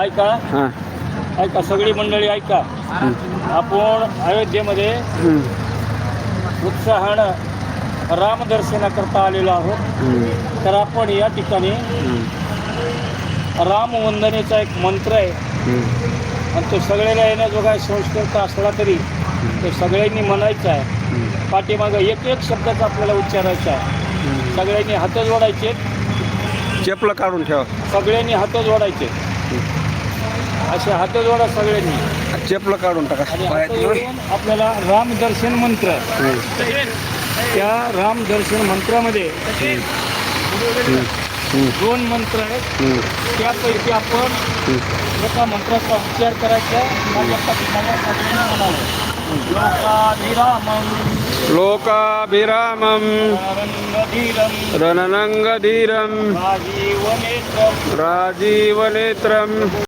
ऐका हां ऐका सगळी मंडळी ऐका. आपण अयोध्येमध्ये उत्साहानं रामदर्शनाकरता आलेलो आहोत. तर आपण या ठिकाणी रामवंदनेचा एक मंत्र आहे आणि तो सगळ्याला येण्याजोगा संस्कृत असला तरी तो सगळ्यांनी म्हणायचा आहे. पाठीमागं एक एक शब्दाचा आपल्याला उच्चारायचा आहे. सगळ्यांनी हात जोडायचे, चपलं काढून ठेवा. सगळ्यांनी हात जोडायचे, असे हात जोडा सगळ्यांनी चपलं काढून टाका आणि हात पायातलं. जोडून आपल्याला रामदर्शन मंत्र, त्या रामदर्शन मंत्रामध्ये दोन मंत्र आहेत. त्यापैकी आपण एका मंत्राचा उच्चार करायचा. माझ्या पाठीमागे सगळ्यांनी म्हणावं, लोकाभिरामं लोकाभिरामं रणधीरं रणनंगधीरं राजीवनेत्रं राजीवनेत्रं